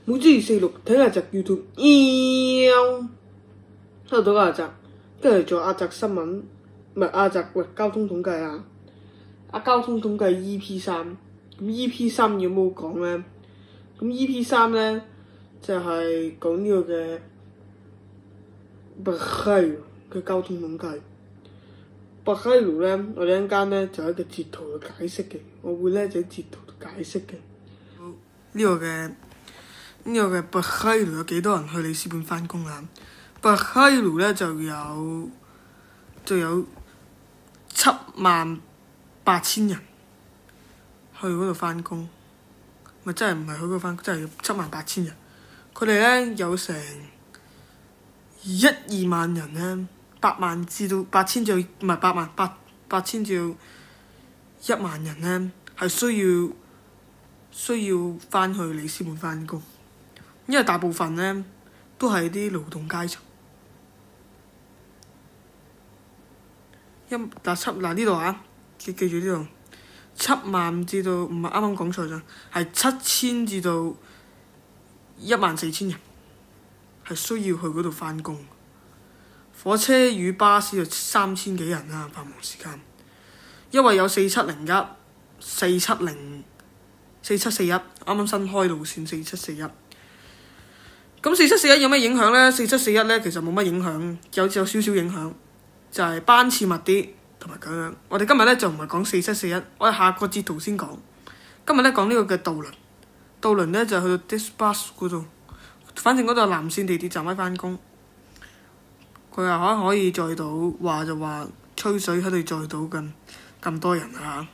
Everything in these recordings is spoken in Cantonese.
每朝246睇阿澤 YouTube，收到阿澤，跟住做阿澤新聞，唔係阿澤喂交通統計啊！交通統計 EP3，咁 EP3有冇講咧？咁 EP3咧就係講呢個嘅北海道嘅交通統計。北海道咧，我哋一陣間咧就喺個截圖度解釋嘅，我會咧就喺截圖度解釋嘅。呢個嘅北海道有幾多人去里斯本返工啊？北海道咧就有78000人去嗰度返工，咪真係唔係去嗰度返工，真係78000人。佢哋咧有成1-2萬人咧，8萬至到8000至唔係8萬8000至到1萬人咧，係需要返去里斯本返工，因為大部分咧都係啲勞動階層。嗱呢度啊，記住呢度7萬至到唔係啱啱講錯咗，係7000至到14000人係需要去嗰度返工。火車與巴士就3000幾人啦，繁忙時間，因為有4701、470、4741，啱啱新開路線4741。咁4741有咩影響咧？4741咧其實冇乜影響，有少少影響，就係班次密啲同埋咁樣。我哋今日咧就唔係講4741，我哋下個節圖先講。今日咧講呢個嘅渡輪咧就去到 Dispatch 嗰度，反正嗰度係南線地鐵站喺返工。佢又可以載到，話就話吹水喺度載到咁多人啊，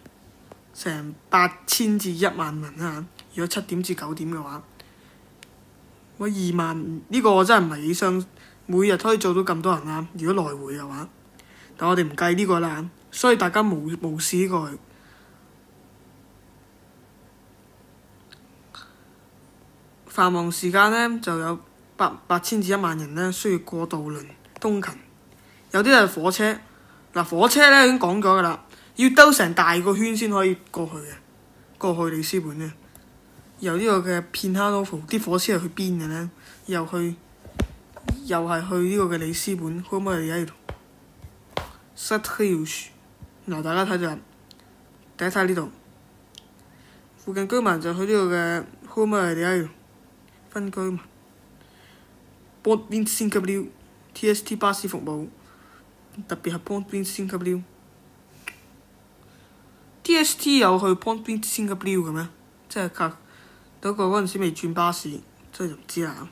成8000至1萬人啊。如果7點至9點嘅話，我2萬呢個我真係唔係幾相，每日可以做到咁多人啊。如果來回嘅話，但我哋唔計呢個啦，所以大家無視呢個。繁忙時間咧就有8000至1萬人咧需要過渡輪通勤，有啲係火車。火車咧已經講咗㗎啦，要兜成大個圈先可以過去里斯本嘅。由呢個嘅片哈諾夫啲火車係去邊嘅咧？又係去呢個嘅里斯本，可唔可以喺度？Sutherland，嗱大家睇就睇呢度，附近居民就去呢個嘅可唔可以喺度分居民。Port Vincent W，TST 巴士服務，特別係 Port Vincent W。TST 有去 Port Vincent W 嘅咩？即係嗰陣時未轉巴士，所以就唔知啦。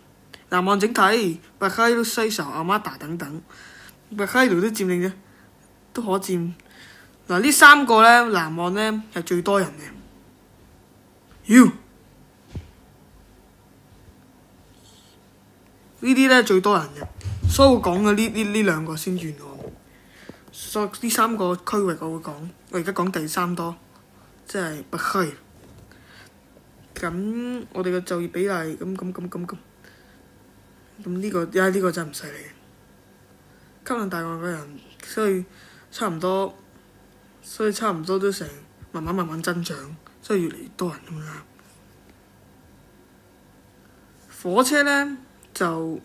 南岸整體，北海道西仇、阿馬達等等，北海道都佔領咗，都可佔。呢3個咧，南岸咧係最多人嘅。呢啲咧最多人嘅，所以我講嘅呢兩個先完我。所以呢3個區域我會講，我而家講第3多，即係北海。咁我哋嘅就業比例咁呢個真係唔犀利，吸引大量嘅人，所以差唔多都成慢慢增長，所以越嚟越多人咁啦。火車咧就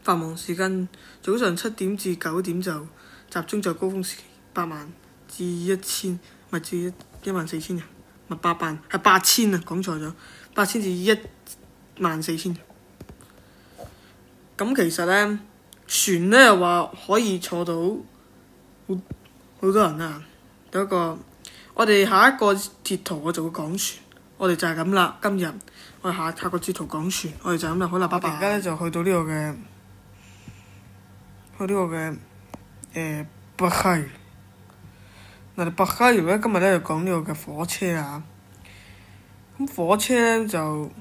繁忙時間早上7點至9點就集中在高峰時期，8萬至1000，咪至14000人。咪8萬係8000啊，講錯咗，8000至14000。咁其實咧，船咧又話可以坐到好多人啊。有一個，我哋下一個截圖我就會講船，我哋就係咁啦。今日我哋下個截圖講船，我哋就咁啦。好啦，拜拜。而家咧就去到呢個嘅北海。北海道咧，今日咧就講呢個嘅火車啊。咁火車咧就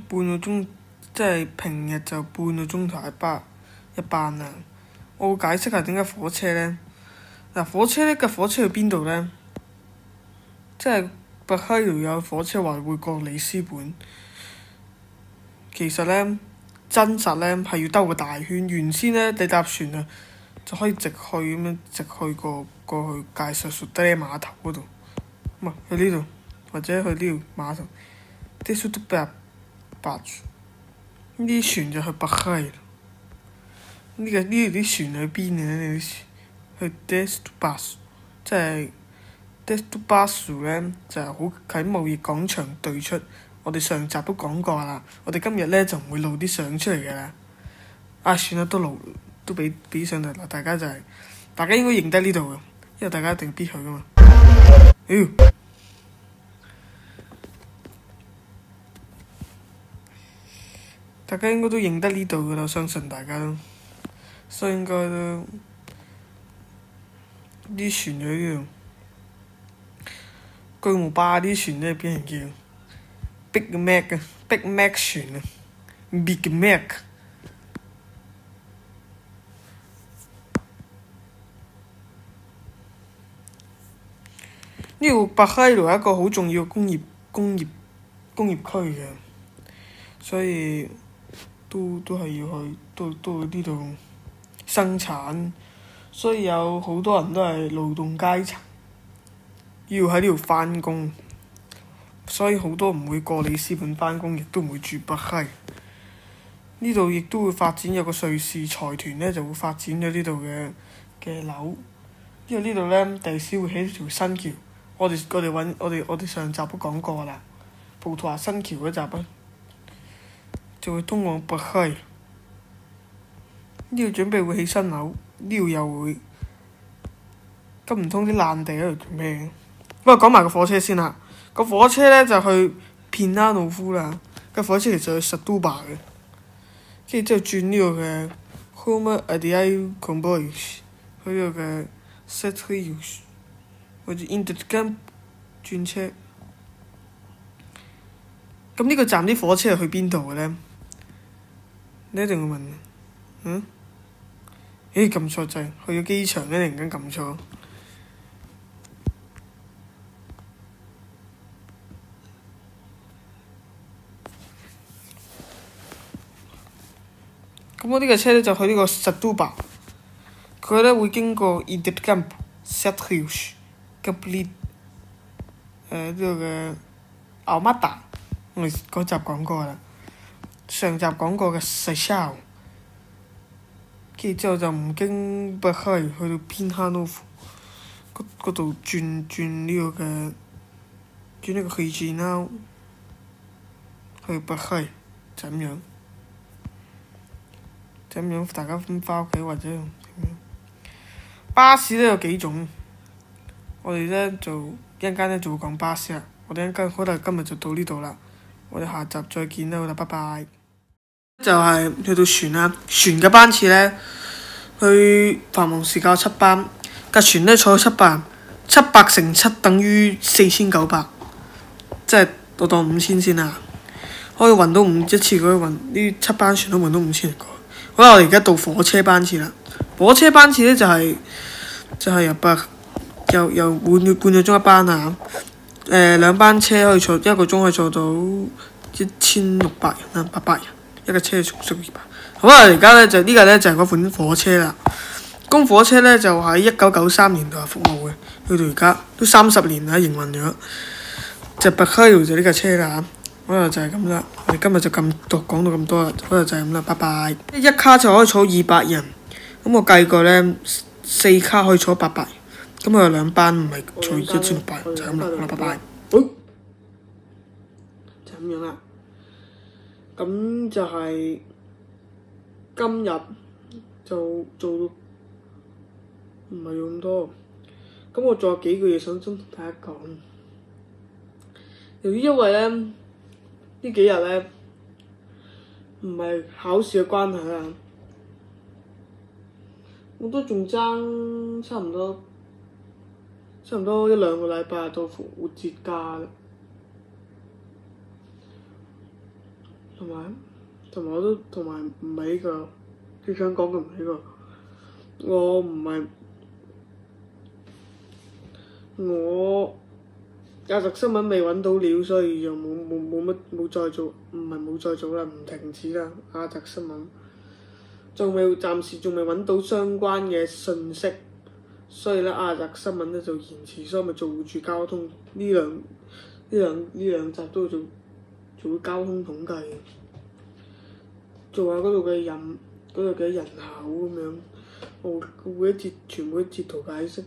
半個鐘，即係平日就半個鐘頭一班啊。我會解釋下點解火車咧。火車去邊度咧？即係北海道有火車話會過里斯本，其實咧真實咧係要兜個大圈。原先咧你搭船啊，就可以直去過去介紹蘇德碼頭嗰度，唔係去呢度，或者去呢度碼頭。Desto Baixo，呢啲船就去北溪。呢啲船去邊嘅呢？呢啲船去 Desto Baixo，即係 Desto Baixo 咧就係好喺貿易廣場對出。我哋上集都講過啦，我哋今日咧就唔會露啲相出嚟嘅啦。算啦，都俾上嚟啦，大家就係、大家應該認得呢度嘅，因為大家一定必去噶嘛。大家應該都認得呢度噶啦，我相信大家都，所以應該都啲船喺呢度，巨無霸啲船咧俾人叫Big Mac 啊，Big Mac 船啊 ，Big Mac。呢個北溪路係一個好重要嘅工業區嘅，所以都係要去到呢度生產，所以有好多人都係勞動階層，要喺呢度返工，所以好多唔會過里斯本返工，亦都唔會住北溪。呢度亦都會發展，有個瑞士財團咧就會發展咗呢度嘅樓，因為呢度咧第時會起條新橋。我哋上集都講過啦，葡萄牙新橋嗰集啊，就會通往北溪。呢度準備會起新樓，呢度又會，咁唔通啲爛地喺度做咩？不過講埋個火車先啦，個火車咧就去片拉魯夫啦，個火車其實去 Setúbal 嘅，跟住之後轉呢個嘅 Roma Adrià Comboios 去呢個嘅 Sete Rios。或者 Intercamp 轉車，咁呢個站啲火車係去邊度嘅咧？你一定會問，撳錯掣，去咗機場咧，突然間撳錯。咁我呢個車咧就去呢個 Setúbal，佢咧會經過 Intercamp Sete Rios。呢個嘅Almada，我哋嗰集講過啦，上集講過嘅 Seixal， 跟住之後就唔經北溪去到偏哈諾夫嗰度轉呢個嘅轉呢個去Regional去北溪，就咁樣，大家返屋企或者點樣。巴士咧有幾種。我哋咧就一陣間咧就會講巴士啦。我哋一陣間可能今日就到呢度啦。我哋下集再見啦，好啦，拜拜。就係去到船啦，船嘅班次咧，去繁忙時間7班，架船咧坐700人，700乘7等於4900，即係我當5000先啦。可以運到一次可以運呢7班船都運到5000人過。好啦，我哋而家到火車班次啦。火車班次咧就係由北。又半個鐘一班啊！2班車可以坐1個鐘可以坐到1600人啦，800人一個車速200。好啦，而家咧就呢個咧就係嗰款火車啦。公火車咧就喺1993年度服務嘅，去到而家都30年啦，營運咗。就北溪路就呢架車啦。好啦，就係咁啦。我哋今日就講到咁多啦。好啦，就係咁啦，拜拜。一卡就可以坐200人，咁我計過咧4卡可以坐800人。咁我有2班，唔係坐1600人，就咁啦，好啦，拜拜。就咁樣啦。咁就係今日就做到唔係咁多。咁我仲有幾個嘢想同大家講。由於因為咧呢幾日咧唔係考試嘅關係啊，我都仲爭差唔多1-2個禮拜到復活節假啦，同埋唔係呢個，最想講嘅唔係呢個，我亞特新聞未揾到料，所以就冇再做，唔係冇再做啦，唔停止啦。亞特新聞暫時仲未揾到相關嘅信息。所以咧，亞特新聞咧就延遲，所以咪做住交通呢兩集都做做交通統計，做下嗰度嘅人口咁樣，我每一節全部截圖解釋。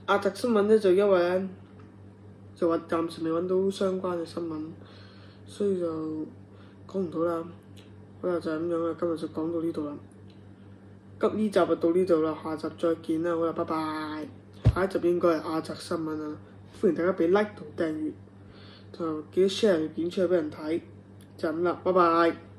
亞特新聞呢，就因為呢，就話暫時未揾到相關嘅新聞，所以就講唔到啦。好啦，就係咁樣啦，今日就講到呢度啦。咁呢集就到呢度啦，下集再見啦，好啦，拜拜。下一集應該係亞特新聞啦，歡迎大家俾 like 同訂閱，就記得 share 條片出去俾人睇，就咁啦，拜拜。